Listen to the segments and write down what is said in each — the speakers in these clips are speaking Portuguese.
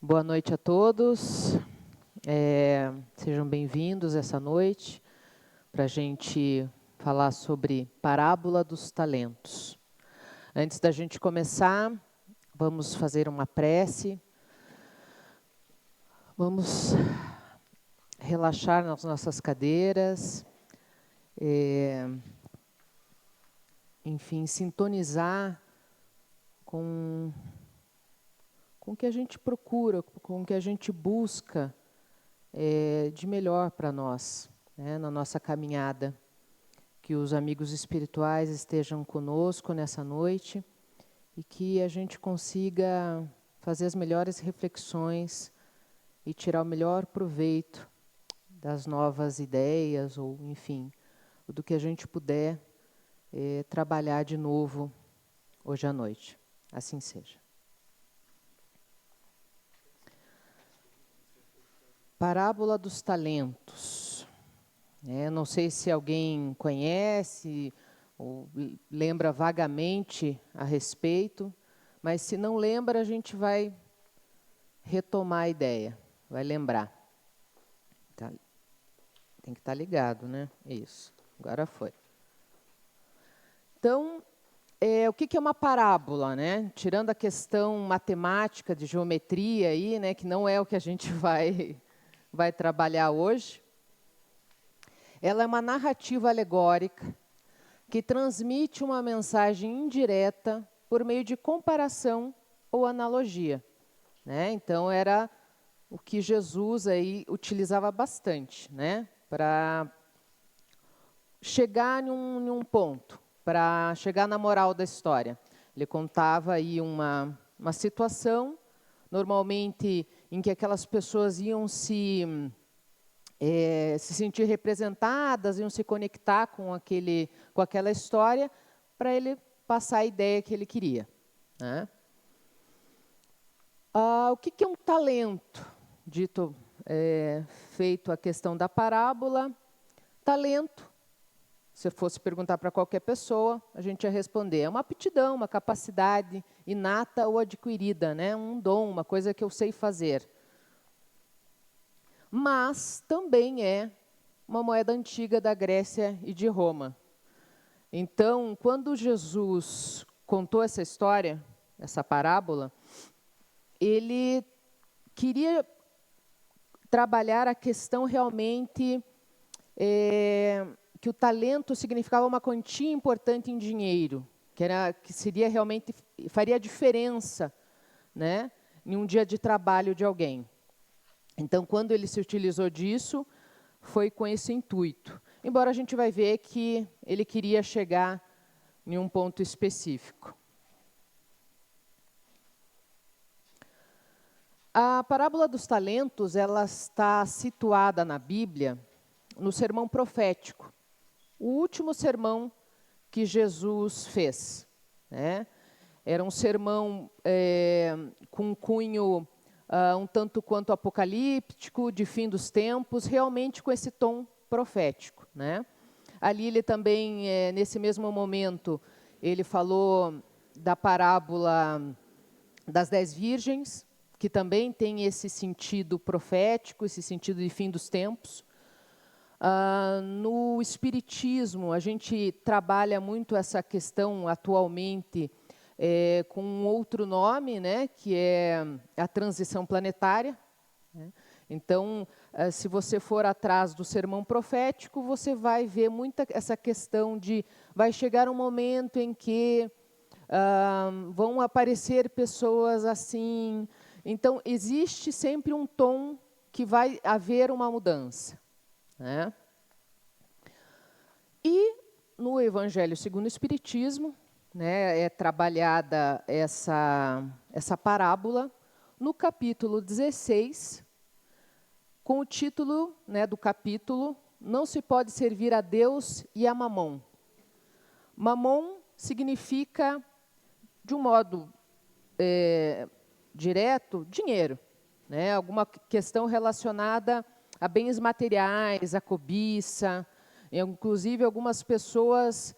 Boa noite a todos. Sejam bem-vindos essa noite para a gente falar sobre parábola dos talentos. Antes da gente começar, vamos fazer uma prece. Vamos relaxar nas nossas cadeiras, enfim, sintonizar com o que a gente procura, com o que a gente busca de melhor para nós, né, na nossa caminhada. Que os amigos espirituais estejam conosco nessa noite e que a gente consiga fazer as melhores reflexões e tirar o melhor proveito das novas ideias ou, enfim, do que a gente puder trabalhar de novo hoje à noite. Assim seja. Parábola dos talentos. Não sei se alguém conhece ou lembra vagamente a respeito, mas se não lembra, a gente vai retomar a ideia, vai lembrar. Tá. Tem que estar ligado, né? Isso, agora foi. Então, o que é uma parábola, né? Tirando a questão matemática de geometria aí, né, que não é o que a gente vai trabalhar hoje. Ela é uma narrativa alegórica que transmite uma mensagem indireta por meio de comparação ou analogia, né? Então, era o que Jesus aí utilizava bastante, né? Para chegar em um ponto, para chegar na moral da história. Ele contava aí uma situação, normalmente em que aquelas pessoas iam se sentir representadas, iam se conectar com aquela história, para ele passar a ideia que ele queria, né? O que é um talento? Dito, feito a questão da parábola, talento, se fosse perguntar para qualquer pessoa, a gente ia responder, é uma aptidão, uma capacidade inata ou adquirida, né? Um dom, uma coisa que eu sei fazer. Mas também é uma moeda antiga da Grécia e de Roma. Então, quando Jesus contou essa história, essa parábola, ele queria trabalhar a questão realmente que o talento significava uma quantia importante em dinheiro, que seria realmente, faria diferença, né, em um dia de trabalho de alguém. Então, quando ele se utilizou disso, foi com esse intuito. Embora a gente vai ver que ele queria chegar em um ponto específico. A parábola dos talentos, ela está situada na Bíblia, no sermão profético, o último sermão que Jesus fez, né? Era um sermão com um cunho um tanto quanto apocalíptico, de fim dos tempos, realmente com esse tom profético, né? Ali ele também, nesse mesmo momento, ele falou da parábola das 10 virgens, que também tem esse sentido profético, esse sentido de fim dos tempos. No Espiritismo, a gente trabalha muito essa questão atualmente com um outro nome, né, que é a transição planetária, né? Então, se você for atrás do sermão profético, você vai ver muita essa questão de vai chegar um momento em que vão aparecer pessoas assim. Então, existe sempre um tom que vai haver uma mudança, né? E no Evangelho segundo o Espiritismo, né, é trabalhada essa parábola no capítulo 16, com o título, né, do capítulo, Não se pode servir a Deus e a Mamon. Mamon significa, de um modo direto, dinheiro, né, alguma questão relacionada a bens materiais, a cobiça. Inclusive, algumas pessoas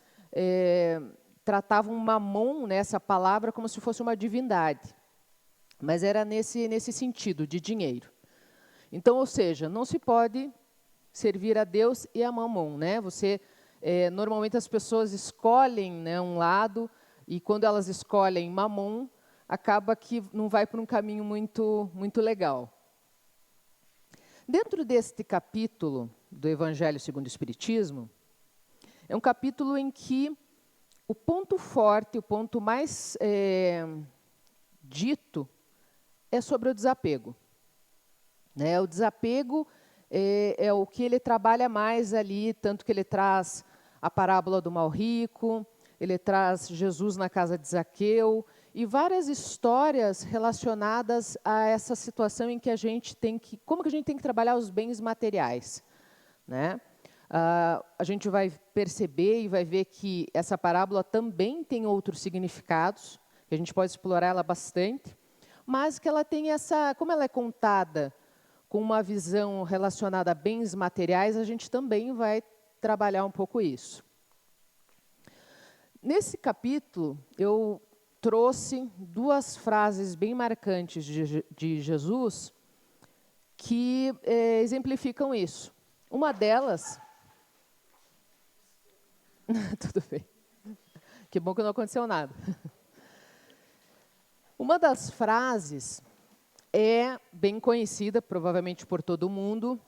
tratavam Mamon, né, essa palavra, como se fosse uma divindade. Mas era nesse sentido, de dinheiro. Então, ou seja, não se pode servir a Deus e a Mamon, né? Normalmente as pessoas escolhem, né, um lado, e quando elas escolhem Mamon, acaba que não vai para um caminho muito legal. Dentro deste capítulo do Evangelho segundo o Espiritismo, é um capítulo em que o ponto forte, o ponto mais dito, é sobre o desapego. Né? O desapego é o que ele trabalha mais ali, tanto que ele traz a parábola do mal rico, ele traz Jesus na casa de Zaqueu, e várias histórias relacionadas a essa situação em que como que a gente tem que trabalhar os bens materiais. Né? A gente vai perceber e vai ver que essa parábola também tem outros significados, que a gente pode explorar ela bastante, mas que ela tem como ela é contada com uma visão relacionada a bens materiais, a gente também vai trabalhar um pouco isso. Nesse capítulo, eu trouxe duas frases bem marcantes de Jesus que exemplificam isso. Uma delas... Tudo bem. Que bom que não aconteceu nada. Uma das frases é bem conhecida, provavelmente por todo mundo.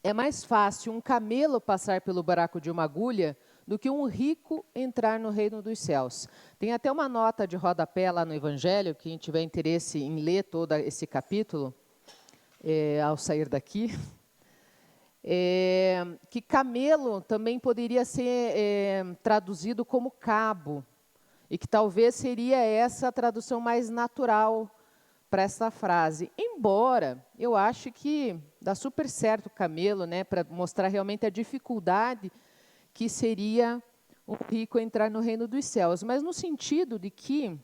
É mais fácil um camelo passar pelo buraco de uma agulha do que um rico entrar no reino dos céus. Tem até uma nota de rodapé lá no Evangelho, quem tiver interesse em ler todo esse capítulo, ao sair daqui, que camelo também poderia ser traduzido como cabo, e que talvez seria essa a tradução mais natural para essa frase. Embora eu ache que dá super certo o camelo, né, para mostrar realmente a dificuldade que seria um rico entrar no reino dos céus. Mas no sentido de que,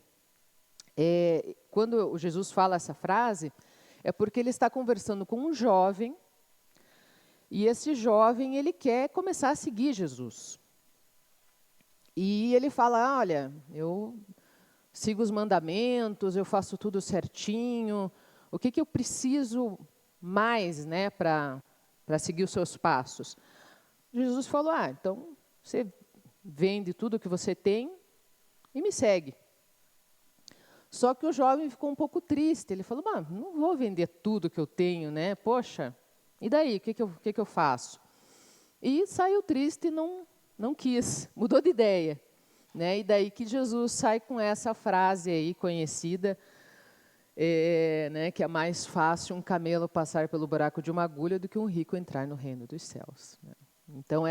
quando Jesus fala essa frase, é porque ele está conversando com um jovem, e esse jovem ele quer começar a seguir Jesus. E ele fala, olha, eu sigo os mandamentos, eu faço tudo certinho, o que eu preciso mais, né, para seguir os seus passos? Jesus falou, então você vende tudo o que você tem e me segue. Só que o jovem ficou um pouco triste, ele falou, não vou vender tudo que eu tenho, né? Poxa, e daí, o que eu faço? E saiu triste e não quis, mudou de ideia. Né? E daí que Jesus sai com essa frase aí conhecida, né, que é mais fácil um camelo passar pelo buraco de uma agulha do que um rico entrar no reino dos céus. Né? Então,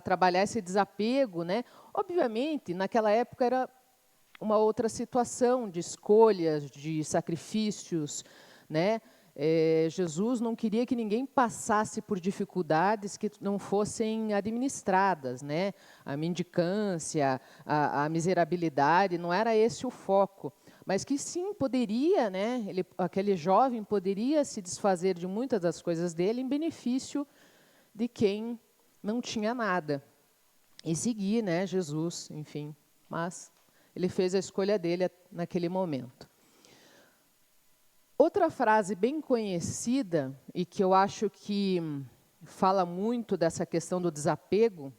trabalhar esse desapego, né? Obviamente, naquela época era uma outra situação de escolhas, de sacrifícios, né? Jesus não queria que ninguém passasse por dificuldades que não fossem administradas, né? A mendicância, a miserabilidade, não era esse o foco, mas que sim poderia, né? Aquele jovem poderia se desfazer de muitas das coisas dele em benefício de quem não tinha nada e seguir, né, Jesus, enfim. Mas ele fez a escolha dele naquele momento. Outra frase bem conhecida, e que eu acho que fala muito dessa questão do desapego,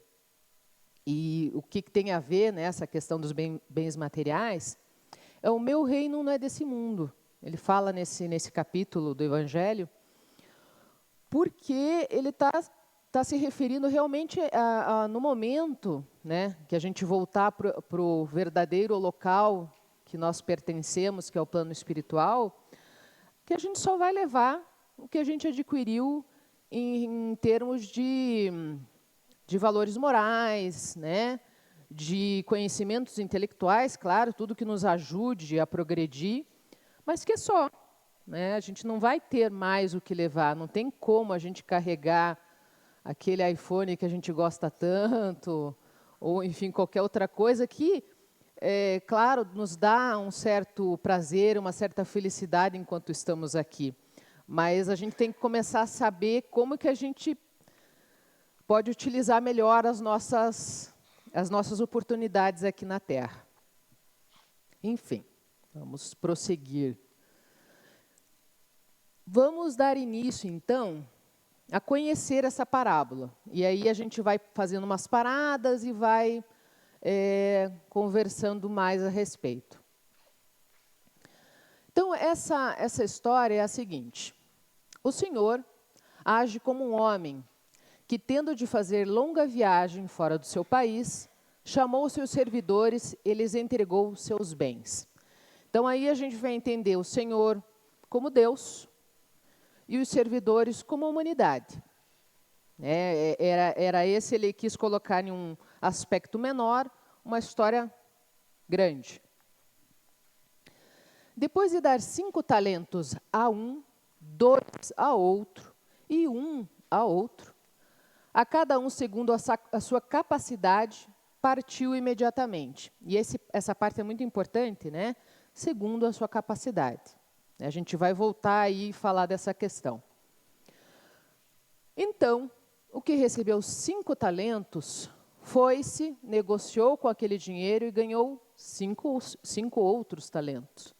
e o que tem a ver, né, essa questão dos bens materiais, é o meu reino não é desse mundo. Ele fala nesse capítulo do Evangelho, porque ele está se referindo realmente no momento, né, que a gente voltar para o verdadeiro local que nós pertencemos, que é o plano espiritual, que a gente só vai levar o que a gente adquiriu em termos de valores morais, né? De conhecimentos intelectuais, claro, tudo que nos ajude a progredir, mas que é só. Né? A gente não vai ter mais o que levar, não tem como a gente carregar aquele iPhone que a gente gosta tanto, ou, enfim, qualquer outra coisa que, claro, nos dá um certo prazer, uma certa felicidade enquanto estamos aqui. Mas a gente tem que começar a saber como que a gente pode utilizar melhor as nossas oportunidades aqui na Terra. Enfim, vamos prosseguir Vamos dar início, então, a conhecer essa parábola. E aí a gente vai fazendo umas paradas e vai conversando mais a respeito. Então, essa história é a seguinte. O Senhor age como um homem que, tendo de fazer longa viagem fora do seu país, chamou seus servidores e lhes entregou seus bens. Então, aí a gente vai entender o Senhor como Deus e os servidores como humanidade. Era esse, ele quis colocar em um aspecto menor, uma história grande. Depois de dar 5 talentos a um, 2 a outro e 1 a outro, a cada um segundo a sua capacidade, partiu imediatamente. E essa parte é muito importante, né? Segundo a sua capacidade. A gente vai voltar aí e falar dessa questão. Então, o que recebeu 5 talentos, foi-se, negociou com aquele dinheiro e ganhou 5 outros talentos.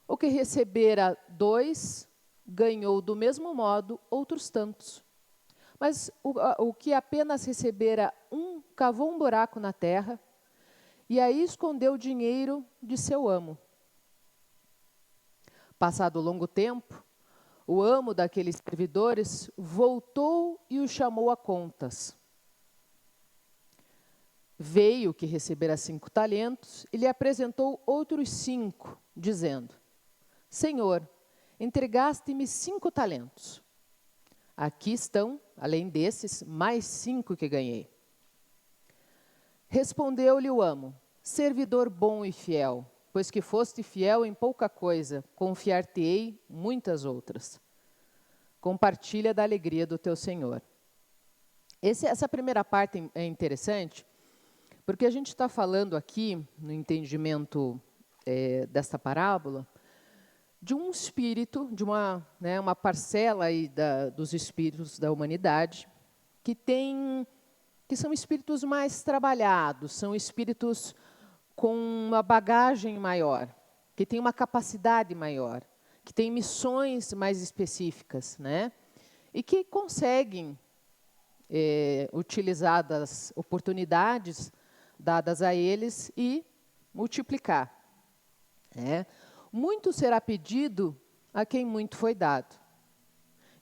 O que recebera 2, ganhou do mesmo modo outros tantos. Mas o que apenas recebera 1, cavou um buraco na terra e aí escondeu o dinheiro de seu amo. Passado longo tempo, o amo daqueles servidores voltou e o chamou a contas. Veio que recebera 5 talentos e lhe apresentou outros 5, dizendo: Senhor, entregaste-me 5 talentos. Aqui estão, além desses, mais 5 que ganhei. Respondeu-lhe o amo: servidor bom e fiel, pois que foste fiel em pouca coisa, confiar-te-ei muitas outras. Compartilha da alegria do teu senhor. Essa primeira parte é interessante, porque a gente está falando aqui, no entendimento desta parábola, de um espírito, de uma parcela aí dos espíritos da humanidade, que são espíritos mais trabalhados, são espíritos com uma bagagem maior, que têm uma capacidade maior, que têm missões mais específicas, né? E que conseguem utilizar das oportunidades dadas a eles e multiplicar. Muito será pedido a quem muito foi dado.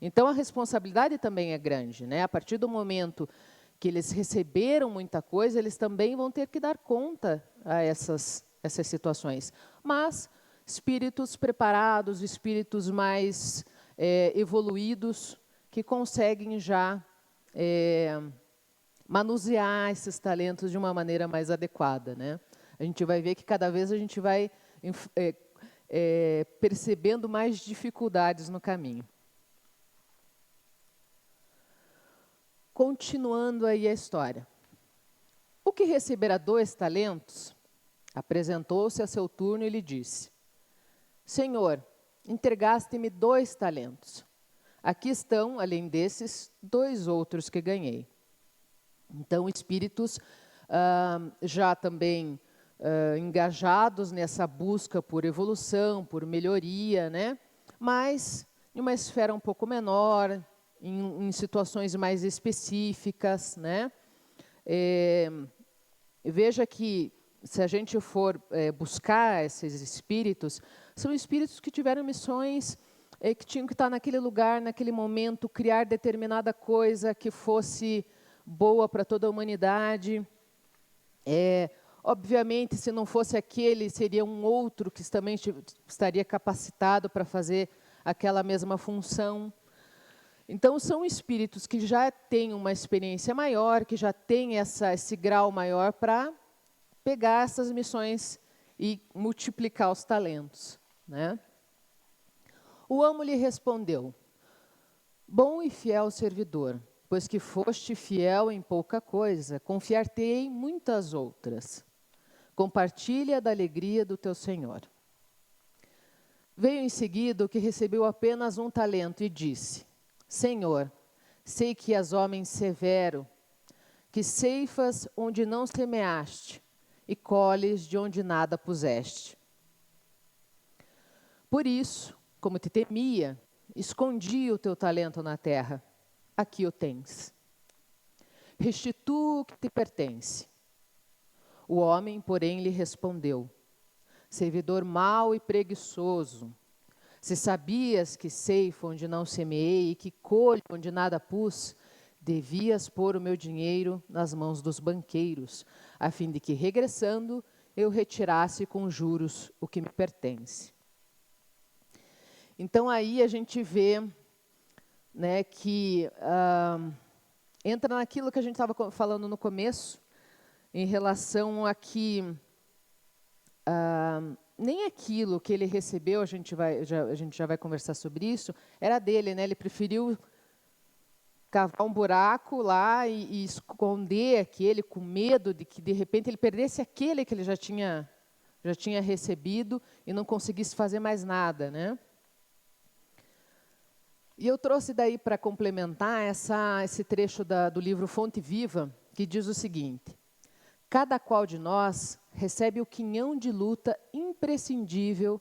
Então, a responsabilidade também é grande, né? A partir do momento que eles receberam muita coisa, eles também vão ter que dar conta a essas situações. Mas espíritos preparados, espíritos mais evoluídos, que conseguem já manusear esses talentos de uma maneira mais adequada, né? A gente vai ver que cada vez a gente vai percebendo mais dificuldades no caminho. Continuando aí a história. O que recebera 2 talentos, apresentou-se a seu turno e lhe disse: Senhor, entregaste-me 2 talentos. Aqui estão, além desses, 2 outros que ganhei. Então, espíritos já também engajados nessa busca por evolução, por melhoria, né? Mas em uma esfera um pouco menor, em situações mais específicas, né? Veja que, se a gente for buscar esses espíritos, são espíritos que tiveram missões que tinham que estar naquele lugar, naquele momento, criar determinada coisa que fosse boa para toda a humanidade. Obviamente, se não fosse aquele, seria um outro que também estaria capacitado para fazer aquela mesma função. Então, são espíritos que já têm uma experiência maior, que já têm esse grau maior para pegar essas missões e multiplicar os talentos, né? O amo lhe respondeu: bom e fiel servidor, pois que foste fiel em pouca coisa, confiar-te-ei muitas outras. Compartilha da alegria do teu senhor. Veio em seguida o que recebeu apenas 1 talento e disse: Senhor, sei que és homem severo, que ceifas onde não semeaste e colhes de onde nada puseste. Por isso, como te temia, escondi o teu talento na terra. Aqui o tens. Restitua o que te pertence. O homem, porém, lhe respondeu: servidor mau e preguiçoso, se sabias que ceifo onde não semeei e que colho onde nada pus, devias pôr o meu dinheiro nas mãos dos banqueiros, a fim de que, regressando, eu retirasse com juros o que me pertence. Então, aí a gente vê, né, que entra naquilo que a gente estava falando no começo, em relação a que nem aquilo que ele recebeu, a gente já vai conversar sobre isso, era dele, né? Ele preferiu cavar um buraco lá e esconder aquele, com medo de que, de repente, ele perdesse aquele que ele já tinha recebido e não conseguisse fazer mais nada, né? E eu trouxe daí para complementar esse trecho do livro Fonte Viva, que diz o seguinte: cada qual de nós recebe o quinhão de luta imprescindível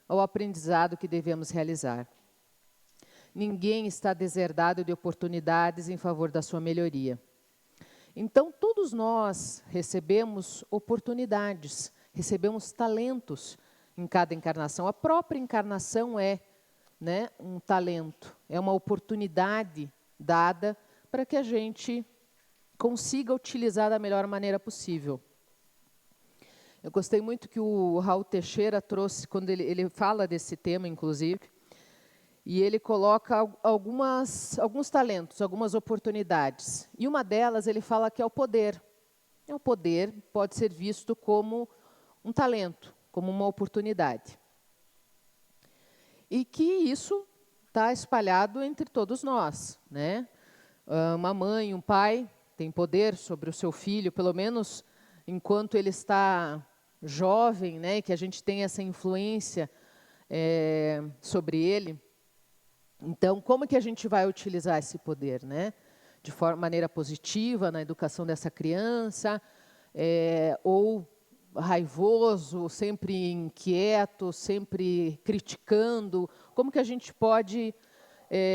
ao aprendizado que devemos realizar. Ninguém está deserdado de oportunidades em favor da sua melhoria. Então, todos nós recebemos oportunidades, recebemos talentos em cada encarnação. A própria encarnação é, né, um talento, é uma oportunidade dada para que a gente consiga utilizar da melhor maneira possível. Eu gostei muito que o Raul Teixeira trouxe, quando ele fala desse tema, inclusive, e ele coloca alguns talentos, algumas oportunidades. E uma delas, ele fala que é o poder. O poder pode ser visto como um talento, como uma oportunidade. E que isso está espalhado entre todos nós, né? Uma mãe, um pai tem poder sobre o seu filho, pelo menos enquanto ele está jovem, né? Que a gente tem essa influência sobre ele. Então, como que a gente vai utilizar esse poder, né? De maneira positiva na educação dessa criança, ou raivoso, sempre inquieto, sempre criticando? Como que a gente pode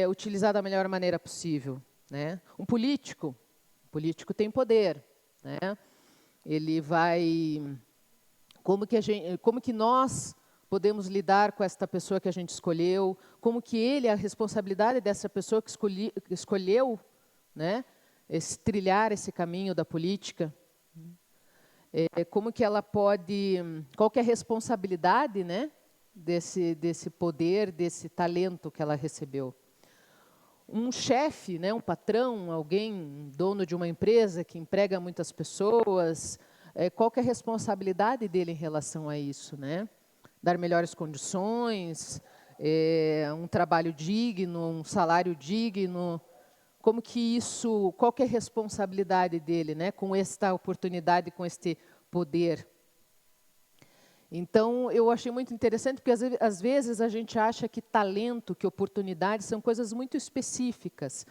utilizar da melhor maneira possível, né? Um político tem poder, né? Ele vai... Como que nós podemos lidar com esta pessoa que a gente escolheu? Como que a responsabilidade dessa pessoa que escolheu, né, trilhar esse caminho da política? Como que ela pode... Qual que é a responsabilidade, né, desse poder, desse talento que ela recebeu? Um chefe, né, um patrão, alguém, dono de uma empresa que emprega muitas pessoas, qual que é a responsabilidade dele em relação a isso, né? Dar melhores condições, um trabalho digno, um salário digno. Como que isso, qual que é a responsabilidade dele, né, com esta oportunidade, com este poder? Então, eu achei muito interessante, porque às vezes a gente acha que talento, que oportunidade são coisas muito específicas,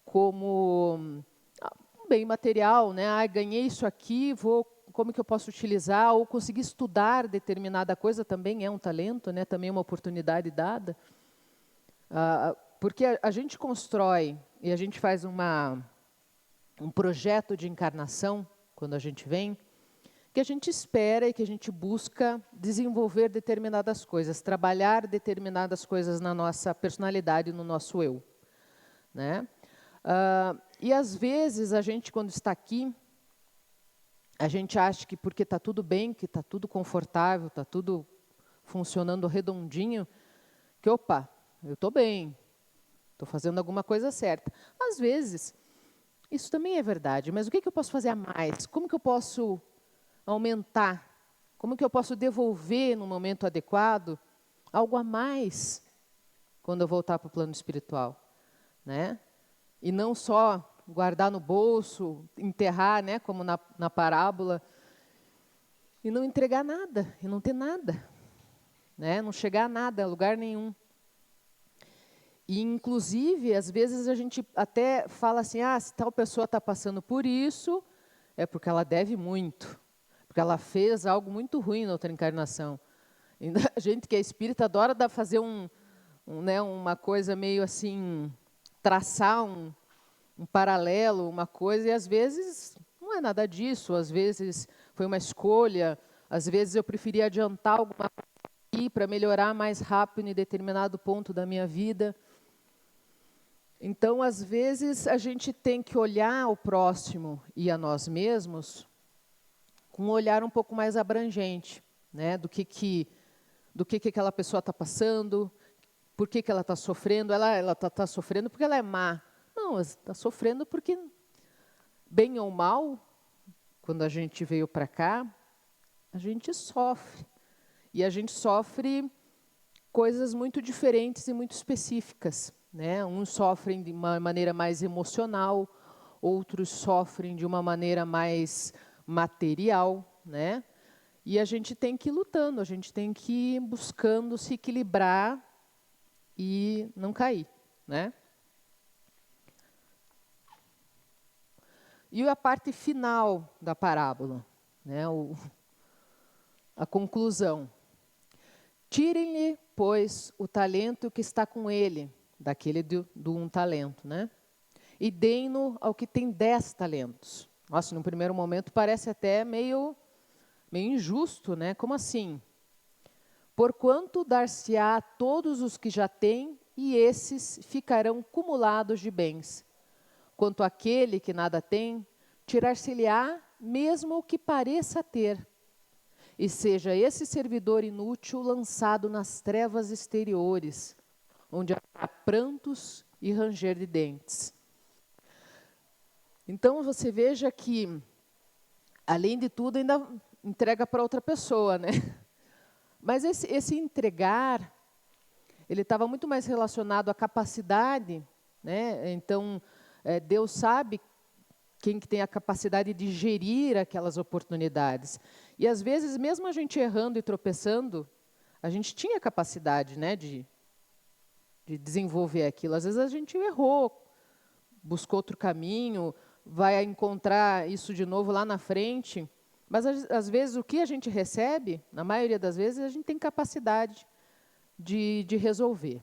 como um bem material, né? Ganhei isso aqui, como que eu posso utilizar? Ou conseguir estudar determinada coisa também é um talento, né? Também é uma oportunidade dada. Porque a gente constrói e a gente faz um projeto de encarnação, quando a gente vem, que a gente espera e que a gente busca desenvolver determinadas coisas, trabalhar determinadas coisas na nossa personalidade, no nosso eu, né? E às vezes a gente, quando está aqui, a gente acha que porque está tudo bem, que está tudo confortável, está tudo funcionando redondinho, que opa, eu estou bem, estou fazendo alguma coisa certa. Às vezes, isso também é verdade, mas o que eu posso fazer a mais? Como que eu posso aumentar? Como que eu posso devolver no momento adequado algo a mais quando eu voltar para o plano espiritual, né? E não só guardar no bolso, enterrar, né, como na parábola, e não entregar nada, e não ter nada, né? Não chegar a nada, a lugar nenhum. E, inclusive, às vezes a gente até fala assim, se tal pessoa está passando por isso, é porque ela deve muito, porque ela fez algo muito ruim na outra encarnação. A gente que é espírita adora fazer né, uma coisa meio assim, traçar um paralelo, uma coisa, e às vezes não é nada disso, às vezes foi uma escolha, às vezes eu preferi adiantar alguma coisa para melhorar mais rápido em determinado ponto da minha vida. Então, às vezes, a gente tem que olhar o próximo e a nós mesmos com um olhar um pouco mais abrangente, né, do que aquela pessoa está passando, por que ela está sofrendo. Ela está sofrendo porque ela é má. Não, ela está sofrendo porque, bem ou mal, quando a gente veio para cá, a gente sofre. E a gente sofre coisas muito diferentes e muito específicas, né? Uns sofrem de uma maneira mais emocional, outros sofrem de uma maneira mais material, né? E a gente tem que ir lutando, a gente tem que ir buscando se equilibrar e não cair, né? E a parte final da parábola, né? A conclusão. Tirem-lhe, pois, o talento que está com ele, daquele do 1 talento, né? E deem-no ao que tem 10 talentos. Nossa, no primeiro momento parece até meio injusto, né? Como assim? Porquanto dar-se-á a todos os que já têm, e esses ficarão cumulados de bens. Quanto àquele que nada tem, tirar-se-lhe-á mesmo o que pareça ter. E seja esse servidor inútil lançado nas trevas exteriores, onde há prantos e ranger de dentes. Então, você veja que, além de tudo, ainda entrega para outra pessoa, né? Mas esse entregar, ele estava muito mais relacionado à capacidade, né? Então, Deus sabe quem que tem a capacidade de gerir aquelas oportunidades. E, às vezes, mesmo a gente errando e tropeçando, a gente tinha capacidade, né, de desenvolver aquilo. Às vezes a gente errou, buscou outro caminho, vai encontrar isso de novo lá na frente. Mas, às vezes, o que a gente recebe, na maioria das vezes, a gente tem capacidade de resolver.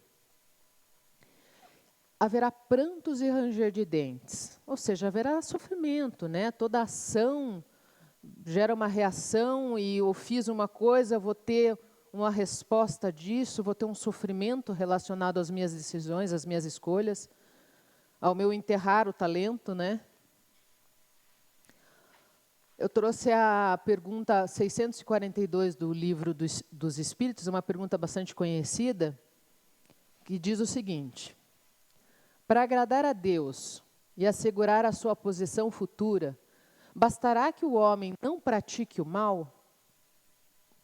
Haverá prantos e ranger de dentes, ou seja, haverá sofrimento, né? Toda ação gera uma reação e eu fiz uma coisa, vou ter uma resposta disso, vou ter um sofrimento relacionado às minhas decisões, às minhas escolhas, ao meu enterrar o talento, né? Eu trouxe a pergunta 642 do Livro dos Espíritos, uma pergunta bastante conhecida, que diz o seguinte: para agradar a Deus e assegurar a sua posição futura, bastará que o homem não pratique o mal?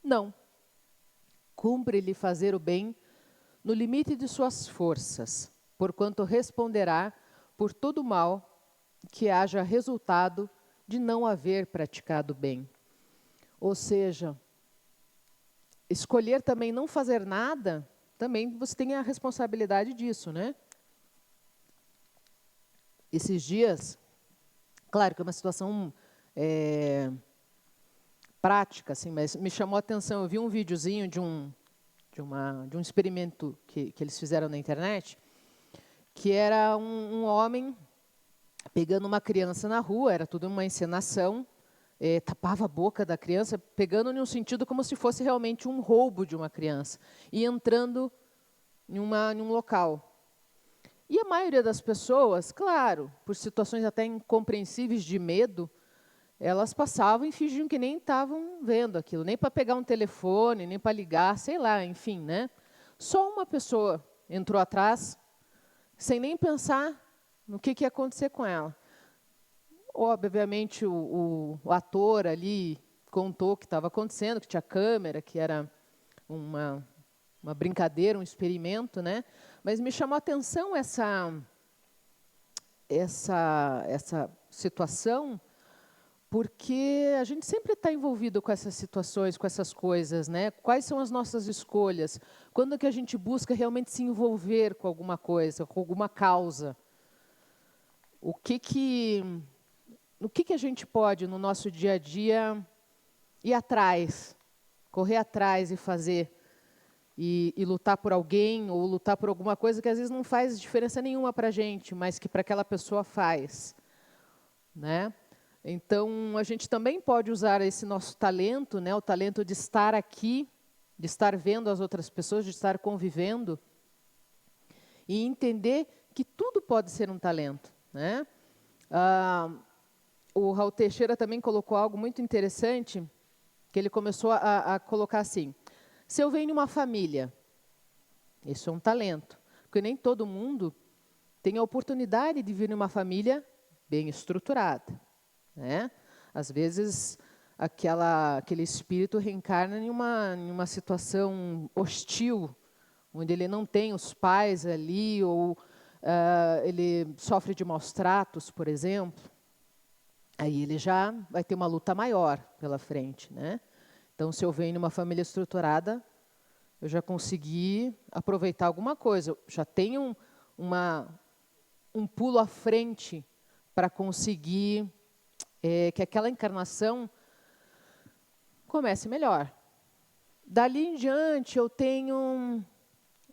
Não. Cumpre-lhe fazer o bem no limite de suas forças, porquanto responderá por todo o mal que haja resultado de não haver praticado bem. Ou seja, escolher também não fazer nada, também você tem a responsabilidade disso, né? Esses dias, claro que é uma situação prática, assim, mas me chamou a atenção, eu vi um videozinho de um experimento que eles fizeram na internet, que era um homem pegando uma criança na rua, era tudo uma encenação, tapava a boca da criança, pegando em um sentido como se fosse realmente um roubo de uma criança, e entrando em um local. E a maioria das pessoas, claro, por situações até incompreensíveis de medo, elas passavam e fingiam que nem estavam vendo aquilo, nem para pegar um telefone, nem para ligar, sei lá, enfim, né? Só uma pessoa entrou atrás, sem nem pensar no que ia acontecer com ela. Obviamente, o ator ali contou o que estava acontecendo, que tinha câmera, que era uma brincadeira, um experimento, né? Mas me chamou a atenção essa situação, porque a gente sempre está envolvido com essas situações, com essas coisas, né? Quais são as nossas escolhas? Quando que a gente busca realmente se envolver com alguma coisa, com alguma causa? No que a gente pode, no nosso dia a dia, ir atrás, correr atrás e fazer e lutar por alguém ou lutar por alguma coisa que às vezes não faz diferença nenhuma para a gente, mas que para aquela pessoa faz, né? Então, a gente também pode usar esse nosso talento, né, o talento de estar aqui, de estar vendo as outras pessoas, de estar convivendo, e entender que tudo pode ser um talento, né? O Raul Teixeira também colocou algo muito interessante, que ele começou a colocar assim: se eu venho de uma família, isso é um talento, porque nem todo mundo tem a oportunidade de vir em uma família bem estruturada, né? Às vezes, aquele espírito reencarna em uma situação hostil, onde ele não tem os pais ali, ou ele sofre de maus tratos, por exemplo. Aí ele já vai ter uma luta maior pela frente, né? Então, se eu venho numa família estruturada, eu já consegui aproveitar alguma coisa, eu já tenho um pulo à frente para conseguir que aquela encarnação comece melhor. Dali em diante,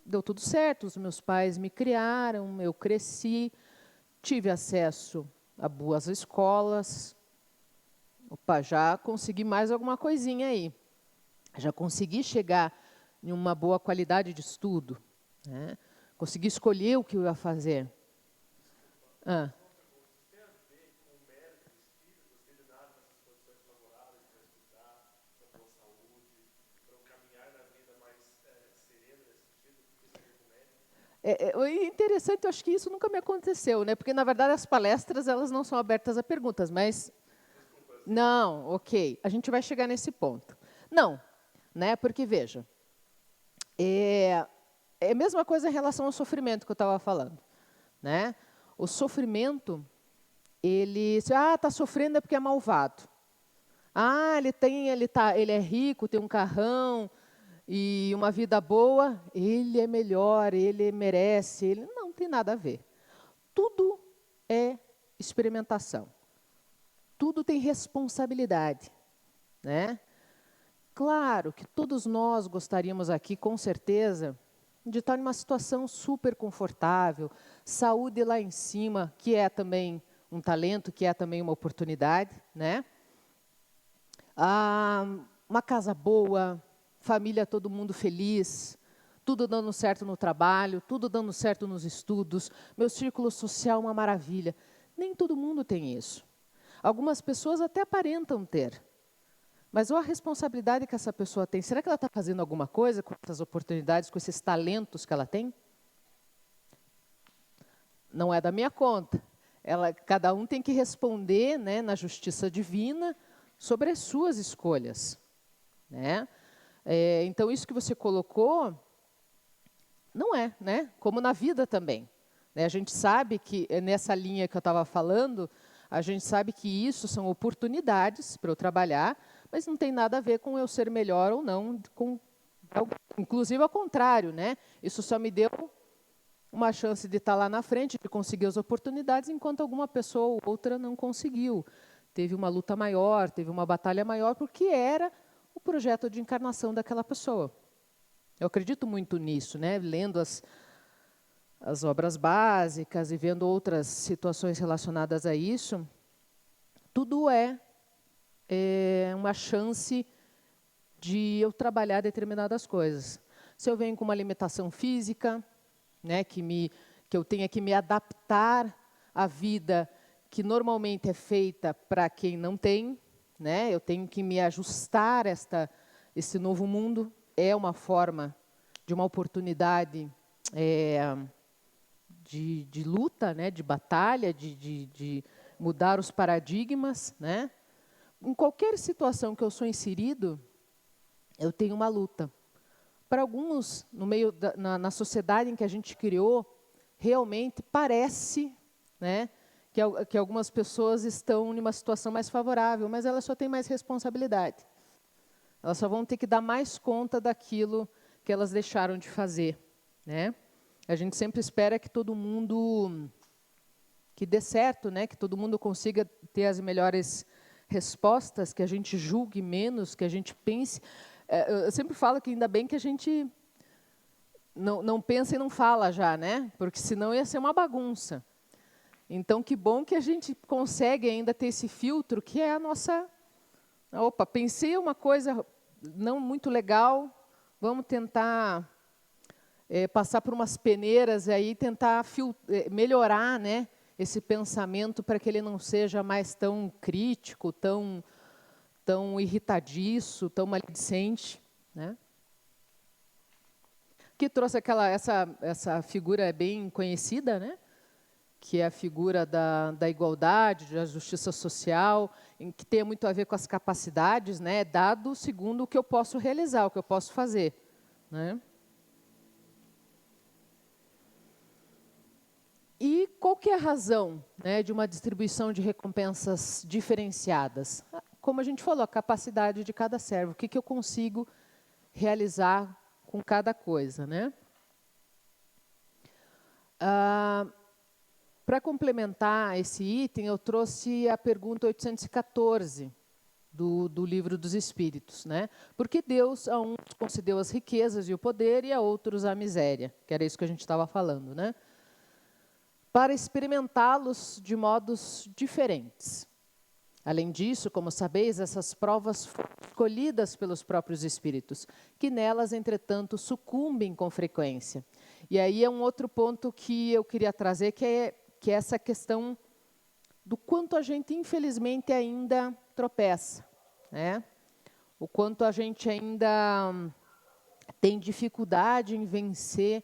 deu tudo certo, os meus pais me criaram, eu cresci, tive acesso a boas escolas. Opa, já consegui mais alguma coisinha aí. Já consegui chegar em uma boa qualidade de estudo, né? Consegui escolher o que eu ia fazer. Ah. Interessante, eu acho que isso nunca me aconteceu, né? Porque, na verdade, as palestras elas não são abertas a perguntas, mas... Não, ok, a gente vai chegar nesse ponto. Não, né? Porque, veja, é a mesma coisa em relação ao sofrimento que eu estava falando, né? O sofrimento, ele está sofrendo é porque é malvado. Ele é rico, tem um carrão e uma vida boa, ele é melhor, ele merece, ele não tem nada a ver. Tudo é experimentação. Tudo tem responsabilidade, né? Claro que todos nós gostaríamos aqui, com certeza, de estar em uma situação super confortável, saúde lá em cima, que é também um talento, que é também uma oportunidade, né? Uma casa boa, família, todo mundo feliz, tudo dando certo no trabalho, tudo dando certo nos estudos, meu círculo social uma maravilha. Nem todo mundo tem isso. Algumas pessoas até aparentam ter. Mas olha a responsabilidade que essa pessoa tem. Será que ela está fazendo alguma coisa com essas oportunidades, com esses talentos que ela tem? Não é da minha conta. Cada um tem que responder, né, na justiça divina sobre as suas escolhas, né? Então, isso que você colocou, não é, né? Como na vida também, né? A gente sabe que, nessa linha que eu estava falando, a gente sabe que isso são oportunidades para eu trabalhar, mas não tem nada a ver com eu ser melhor ou não, inclusive ao contrário, né? Isso só me deu uma chance de estar lá na frente, de conseguir as oportunidades, enquanto alguma pessoa ou outra não conseguiu. Teve uma luta maior, teve uma batalha maior, porque era o projeto de encarnação daquela pessoa. Eu acredito muito nisso, né? Lendo as obras básicas e vendo outras situações relacionadas a isso, tudo é uma chance de eu trabalhar determinadas coisas. Se eu venho com uma limitação física, né, que eu tenha que me adaptar à vida que normalmente é feita para quem não tem, né? Eu tenho que me ajustar a esse novo mundo. É uma forma de uma oportunidade de luta, né? De batalha, de mudar os paradigmas, né? Em qualquer situação que eu sou inserido, eu tenho uma luta. Para alguns, no meio na sociedade em que a gente criou, realmente parece, né, que algumas pessoas estão em uma situação mais favorável, mas elas só têm mais responsabilidade. Elas só vão ter que dar mais conta daquilo que elas deixaram de fazer, né? A gente sempre espera que todo mundo que dê certo, né, que todo mundo consiga ter as melhores respostas, que a gente julgue menos, que a gente pense. Eu sempre falo que ainda bem que a gente não pensa e não fala já, né? Porque senão ia ser uma bagunça. Então, que bom que a gente consegue ainda ter esse filtro, que é a nossa... Opa, pensei uma coisa não muito legal, vamos tentar passar por umas peneiras aí, tentar melhorar, né, esse pensamento para que ele não seja mais tão crítico, tão irritadiço, tão maledicente, né? Que trouxe essa figura bem conhecida, né? Que é a figura da igualdade, da justiça social, que tem muito a ver com as capacidades, né? Dado segundo o que eu posso realizar, o que eu posso fazer, né? E qual que é a razão, né, de uma distribuição de recompensas diferenciadas? Como a gente falou, a capacidade de cada servo, o que eu consigo realizar com cada coisa, né? Para complementar esse item, eu trouxe a pergunta 814 do Livro dos Espíritos, né? Porque Deus a uns concedeu as riquezas e o poder e a outros a miséria, que era isso que a gente estava falando, né? Para experimentá-los de modos diferentes. Além disso, como sabeis, essas provas foram escolhidas pelos próprios espíritos, que nelas, entretanto, sucumbem com frequência. E aí é um outro ponto que eu queria trazer, que é essa questão do quanto a gente, infelizmente, ainda tropeça, né? O quanto a gente ainda tem dificuldade em vencer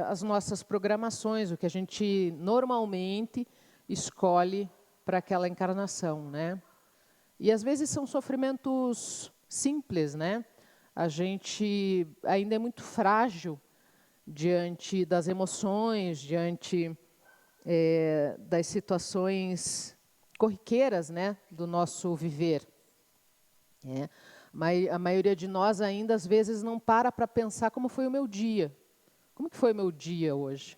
as nossas programações, o que a gente normalmente escolhe para aquela encarnação, né? E às vezes são sofrimentos simples, né? A gente ainda é muito frágil diante das emoções, diante das situações corriqueiras, né, do nosso viver. A maioria de nós ainda às vezes não para pensar como foi o meu dia. Como que foi o meu dia hoje?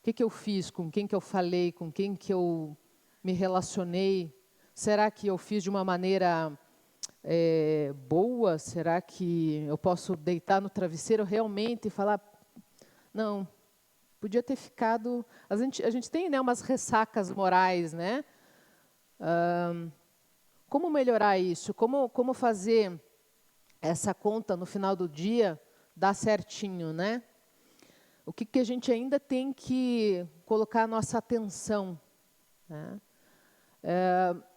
O que eu fiz? Com quem que eu falei? Com quem que eu me relacionei? Será que eu fiz de uma maneira boa? Será que eu posso deitar no travesseiro realmente e falar, não, podia ter ficado... A gente tem, né, umas ressacas morais, né? Como melhorar isso? Como fazer essa conta no final do dia dar certinho, né? O que a gente ainda tem que colocar a nossa atenção, né?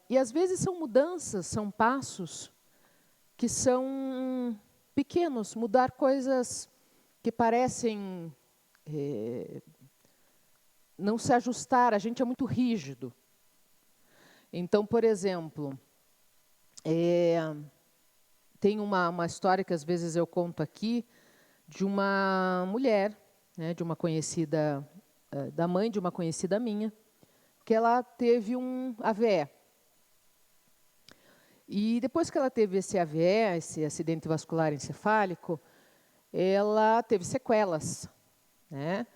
E às vezes são mudanças, são passos que são pequenos, mudar coisas que parecem não se ajustar, a gente é muito rígido. Então, por exemplo, tem uma história que às vezes eu conto aqui, de uma mulher, né, de uma conhecida, da mãe de uma conhecida minha, que ela teve um AVE. E depois que ela teve esse AVE, esse acidente vascular encefálico, ela teve sequelas, né?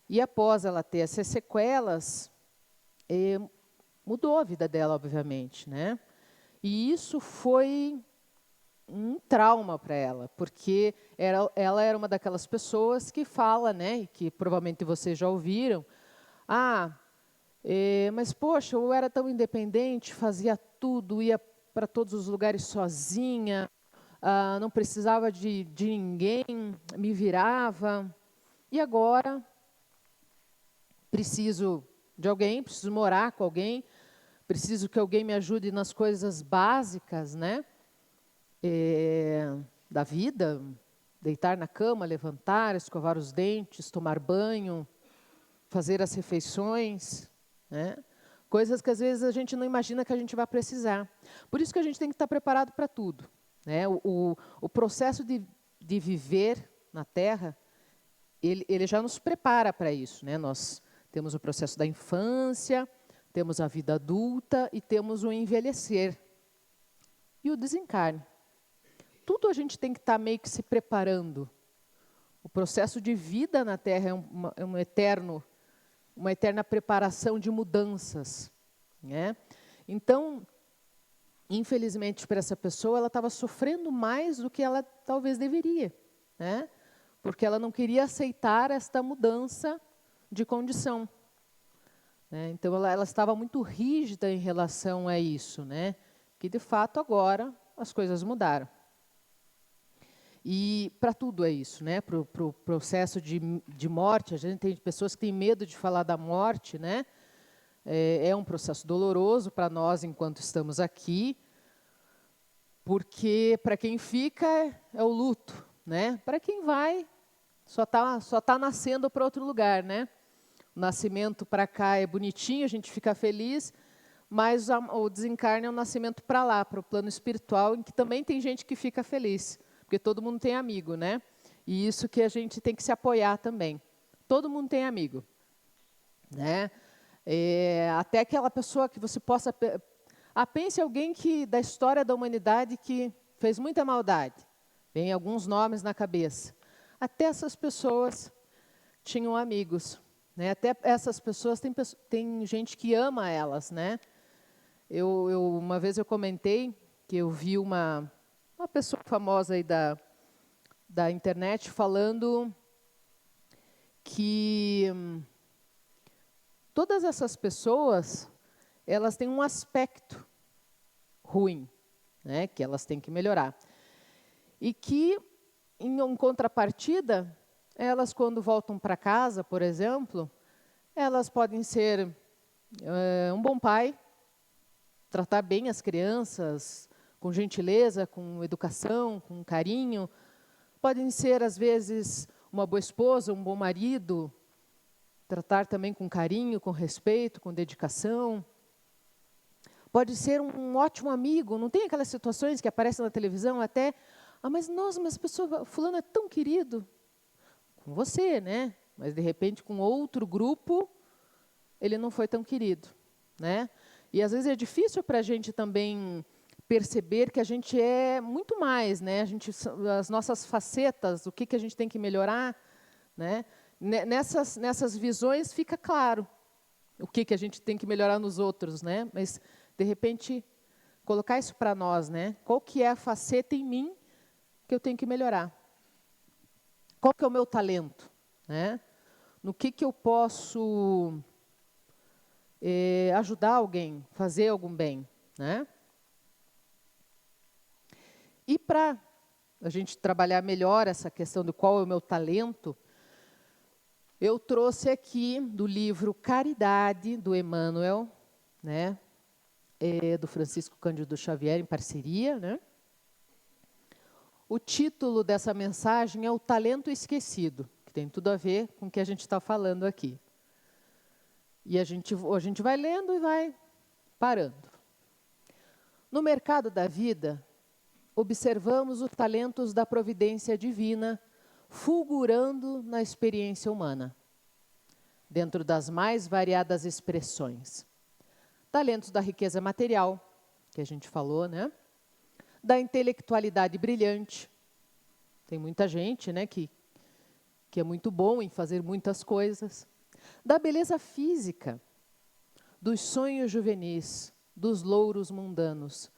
E após ela ter essas sequelas, mudou a vida dela, obviamente, né? E isso foi um trauma para ela, porque ela era uma daquelas pessoas que fala, né, e que provavelmente vocês já ouviram, mas poxa, eu era tão independente, fazia tudo, ia para todos os lugares sozinha, não precisava de ninguém, me virava, e agora preciso de alguém, preciso morar com alguém, preciso que alguém me ajude nas coisas básicas, né? Da vida, deitar na cama, levantar, escovar os dentes, tomar banho, fazer as refeições, né? Coisas que às vezes a gente não imagina que a gente vai precisar. Por isso que a gente tem que estar preparado para tudo, né? O processo de viver na Terra, ele já nos prepara para isso, né? Nós temos o processo da infância, temos a vida adulta e temos o envelhecer e o desencarne. Tudo a gente tem que estar meio que se preparando. O processo de vida na Terra é uma eterna preparação de mudanças, né? Então, infelizmente para essa pessoa, ela estava sofrendo mais do que ela talvez deveria, né? porque ela não queria aceitar esta mudança de condição. Né? Então, ela estava muito rígida em relação a isso, né? Que, de fato, agora as coisas mudaram. E para tudo é isso, né? Para o processo de morte, a gente tem pessoas que têm medo de falar da morte, né? É um processo doloroso para nós enquanto estamos aqui, porque para quem fica é o luto, né? Para quem vai, só tá nascendo para outro lugar, né? O nascimento para cá é bonitinho, a gente fica feliz, mas o desencarne é um nascimento para lá, para o plano espiritual, em que também tem gente que fica feliz, porque todo mundo tem amigo, né? E isso que a gente tem que se apoiar também. Todo mundo tem amigo, né? Até aquela pessoa que você possa... pense alguém da história da humanidade que fez muita maldade. Vem alguns nomes na cabeça. Até essas pessoas tinham amigos, né? Até essas pessoas, tem gente que ama elas, né? Uma vez eu comentei que eu vi uma pessoa famosa aí da internet falando que todas essas pessoas, elas têm um aspecto ruim, né, que elas têm que melhorar. E que, em contrapartida, elas, quando voltam para casa, por exemplo, elas podem ser um bom pai, tratar bem as crianças, com gentileza, com educação, com carinho. Podem ser, às vezes, uma boa esposa, um bom marido, tratar também com carinho, com respeito, com dedicação. Pode ser um ótimo amigo. Não tem aquelas situações que aparecem na televisão até... mas nossa, mas a pessoa, fulano é tão querido. Com você, né? Mas, de repente, com outro grupo, ele não foi tão querido, né? E, às vezes, é difícil para a gente também perceber que a gente é muito mais, né? As nossas facetas, o que a gente tem que melhorar, né? Nessas visões fica claro o que a gente tem que melhorar nos outros, né? Mas, de repente, colocar isso para nós, né? Qual que é a faceta em mim que eu tenho que melhorar? Qual que é o meu talento, né? No que eu posso ajudar alguém, fazer algum bem, né? E para a gente trabalhar melhor essa questão de qual é o meu talento, eu trouxe aqui do livro Caridade, do Emmanuel, né? Do Francisco Cândido Xavier, em parceria, né? O título dessa mensagem é O Talento Esquecido, que tem tudo a ver com o que a gente está falando aqui. E a gente vai lendo e vai parando. No mercado da vida, observamos os talentos da providência divina fulgurando na experiência humana, dentro das mais variadas expressões. Talentos da riqueza material, que a gente falou, né? Da intelectualidade brilhante. Tem muita gente, né, que é muito bom em fazer muitas coisas. Da beleza física, dos sonhos juvenis, dos louros mundanos.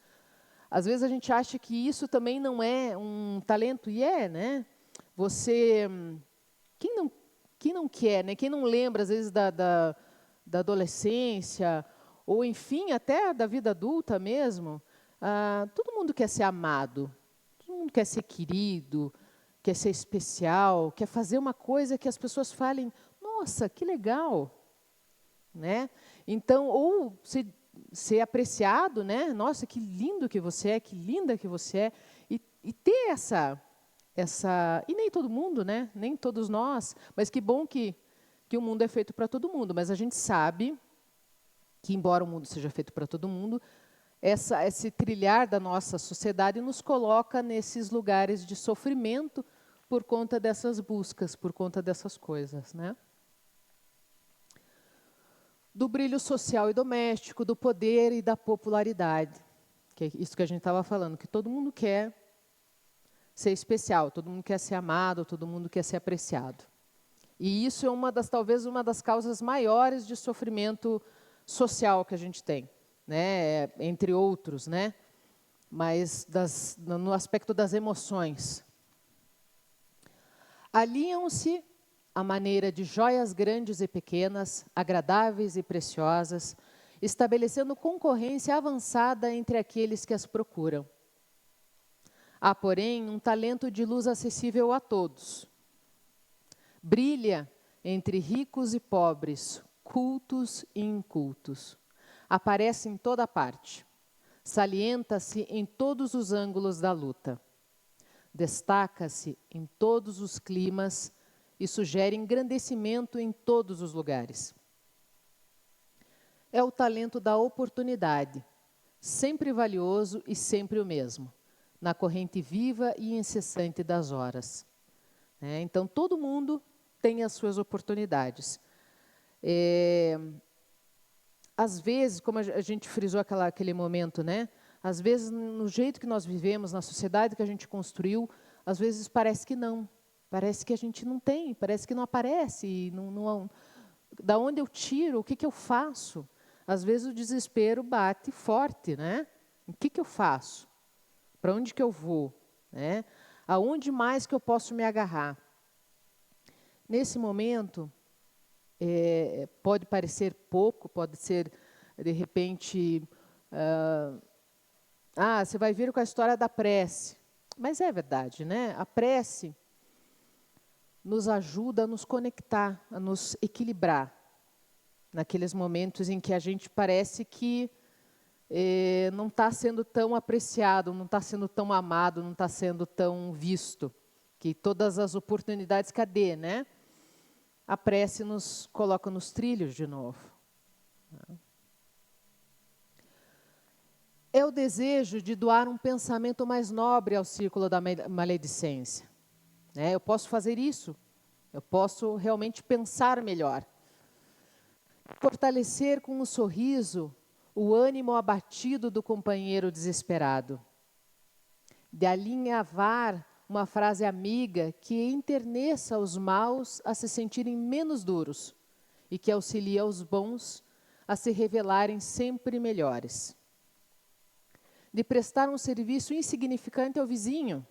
Às vezes a gente acha que isso também não é um talento, e né? Quem não quer, né? Quem não lembra, às vezes, da adolescência, ou, enfim, até da vida adulta mesmo, todo mundo quer ser amado, todo mundo quer ser querido, quer ser especial, quer fazer uma coisa que as pessoas falem, nossa, que legal, né? Então, ou ser apreciado, né? Nossa, que lindo que você é, que linda que você é, e ter essa... E nem todo mundo, né? Nem todos nós, mas que bom que o mundo é feito para todo mundo, mas a gente sabe que, embora o mundo seja feito para todo mundo, esse trilhar da nossa sociedade nos coloca nesses lugares de sofrimento por conta dessas buscas, por conta dessas coisas, né? Do brilho social e doméstico, do poder e da popularidade, que é isso que a gente estava falando, que todo mundo quer ser especial, todo mundo quer ser amado, todo mundo quer ser apreciado. E isso é talvez uma das causas maiores de sofrimento social que a gente tem, né? Entre outros, né? Mas no aspecto das emoções. Alinham-se à maneira de joias grandes e pequenas, agradáveis e preciosas, estabelecendo concorrência avançada entre aqueles que as procuram. Há, porém, um talento de luz acessível a todos. Brilha entre ricos e pobres, cultos e incultos. Aparece em toda parte. Salienta-se em todos os ângulos da luta. Destaca-se em todos os climas e sugere engrandecimento em todos os lugares. É o talento da oportunidade, sempre valioso e sempre o mesmo, na corrente viva e incessante das horas. Então, todo mundo tem as suas oportunidades. Às vezes, como a gente frisou aquele momento, né? Às vezes, no jeito que nós vivemos, na sociedade que a gente construiu, às vezes parece que não. Parece que a gente não tem, parece que não aparece. Da onde eu tiro? O que eu faço? Às vezes o desespero bate forte, né? O que eu faço? Para onde que eu vou? Né? Aonde mais que eu posso me agarrar? Nesse momento, pode parecer pouco, pode ser, de repente, você vai vir com a história da prece. Mas é verdade, né? A prece nos ajuda a nos conectar, a nos equilibrar. Naqueles momentos em que a gente parece que não está sendo tão apreciado, não está sendo tão amado, não está sendo tão visto. Que todas as oportunidades, cadê, né? A prece nos coloca nos trilhos de novo. É o desejo de doar um pensamento mais nobre ao círculo da maledicência. Eu posso fazer isso, eu posso realmente pensar melhor. Fortalecer com um sorriso o ânimo abatido do companheiro desesperado. De alinhavar uma frase amiga que enterneça os maus a se sentirem menos duros e que auxilia os bons a se revelarem sempre melhores. De prestar um serviço insignificante ao vizinho,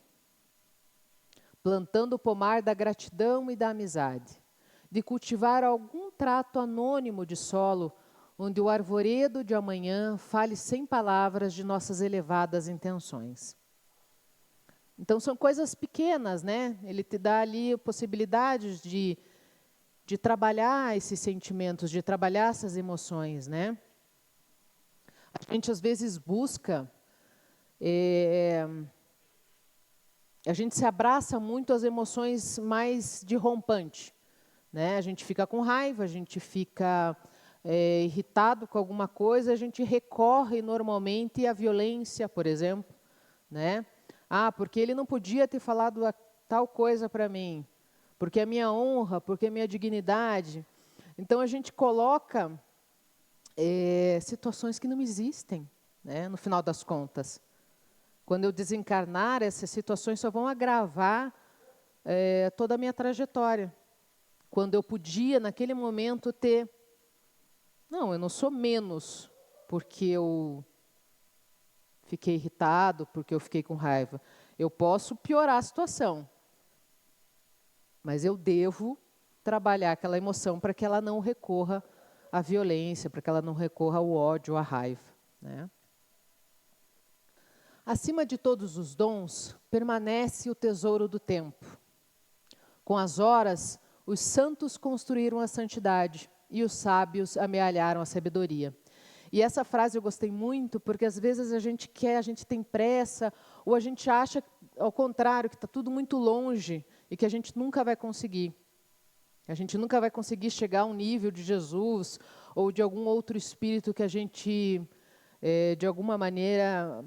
plantando o pomar da gratidão e da amizade. De cultivar algum trato anônimo de solo, onde o arvoredo de amanhã fale sem palavras de nossas elevadas intenções. Então, são coisas pequenas, né? Ele te dá ali possibilidades de trabalhar esses sentimentos, de trabalhar essas emoções, né? A gente, às vezes, busca... a gente se abraça muito às emoções mais de rompante. Né? A gente fica com raiva, a gente fica irritado com alguma coisa, a gente recorre normalmente à violência, por exemplo. Né? Porque ele não podia ter falado tal coisa para mim, porque é minha honra, porque é minha dignidade. Então, a gente coloca situações que não existem, né? No final das contas. Quando eu desencarnar, essas situações só vão agravar toda a minha trajetória. Quando eu podia, naquele momento, ter... Não, eu não sou menos porque eu fiquei irritado, porque eu fiquei com raiva. Eu posso piorar a situação, mas eu devo trabalhar aquela emoção para que ela não recorra à violência, para que ela não recorra ao ódio, à raiva. Né? Acima de todos os dons, permanece o tesouro do tempo. Com as horas, os santos construíram a santidade e os sábios amealharam a sabedoria. E essa frase eu gostei muito, porque às vezes a gente quer, a gente tem pressa, ou a gente acha, ao contrário, que está tudo muito longe e que a gente nunca vai conseguir. A gente nunca vai conseguir chegar a um nível de Jesus ou de algum outro espírito que a gente, de alguma maneira,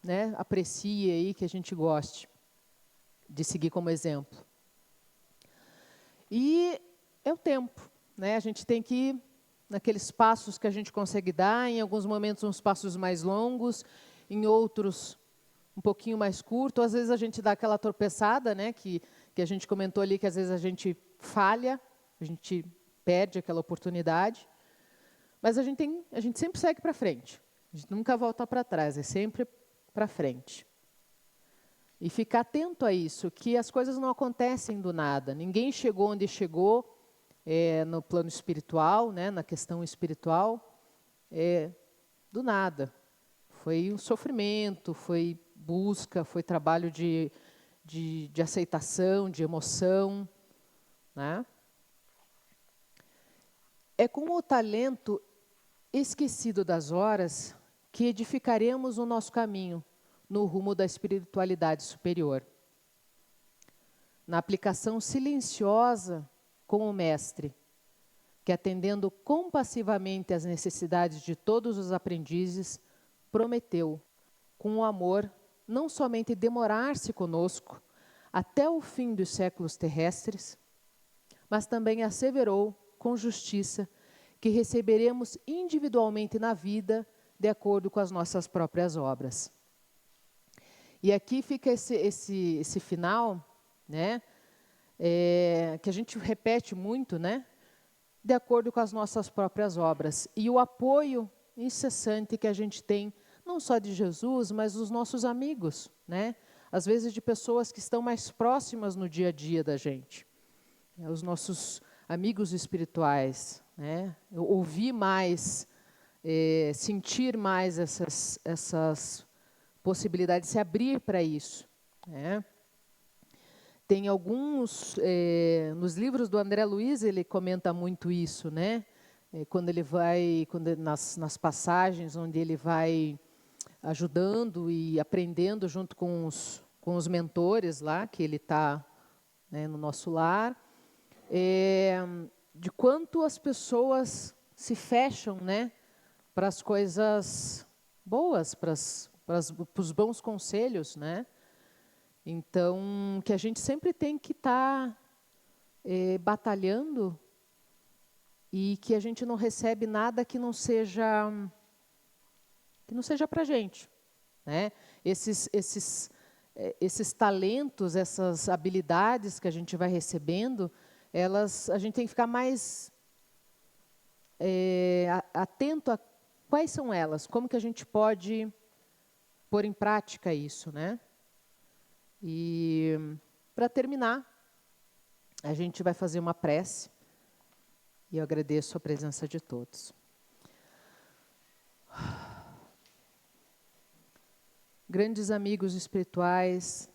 né, aprecie aí, que a gente goste de seguir como exemplo. E é o tempo, né? A gente tem que ir naqueles passos que a gente consegue dar, em alguns momentos uns passos mais longos, em outros um pouquinho mais curto. Às vezes a gente dá aquela tropeçada, né, que a gente comentou ali, que às vezes a gente falha, a gente perde aquela oportunidade, mas a gente sempre segue para frente, a gente nunca volta para trás, é sempre para frente. E ficar atento a isso, que as coisas não acontecem do nada. Ninguém chegou onde chegou no plano espiritual, né, na questão espiritual, do nada. Foi um sofrimento, foi busca, foi trabalho de aceitação, de emoção, né? É com o talento esquecido das horas que edificaremos o nosso caminho no rumo da espiritualidade superior. Na aplicação silenciosa com o Mestre, que atendendo compassivamente às necessidades de todos os aprendizes, prometeu, com o amor, não somente demorar-se conosco até o fim dos séculos terrestres, mas também asseverou, com justiça, que receberemos individualmente na vida, de acordo com as nossas próprias obras. E aqui fica esse final, né, que a gente repete muito, né, de acordo com as nossas próprias obras. E o apoio incessante que a gente tem, não só de Jesus, mas dos nossos amigos, né? Às vezes de pessoas que estão mais próximas no dia a dia da gente. Os nossos amigos espirituais, né? Ouvir mais, sentir mais essas possibilidades, se abrir para isso, né? Tem alguns, nos livros do André Luiz, ele comenta muito isso, né? Quando ele vai, nas passagens onde ele vai ajudando e aprendendo junto com os mentores lá, que ele está, né, no nosso lar, de quanto as pessoas se fecham, né, para as coisas boas, para os bons conselhos, né? Então, que a gente sempre tem que estar batalhando e que a gente não recebe nada que não seja para a gente, né? Esses talentos, essas habilidades que a gente vai recebendo, a gente tem que ficar mais atento a quais são elas, como que a gente pode pôr em prática isso, né? E, para terminar, a gente vai fazer uma prece e eu agradeço a presença de todos. Grandes amigos espirituais,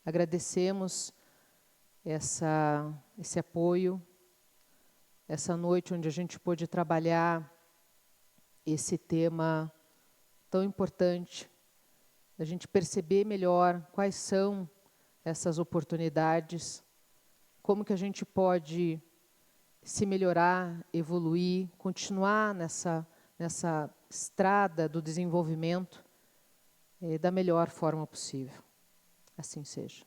agradecemos esse apoio, essa noite onde a gente pôde trabalhar esse tema tão importante, a gente perceber melhor quais são essas oportunidades, como que a gente pode se melhorar, evoluir, continuar nessa estrada do desenvolvimento da melhor forma possível. Assim seja.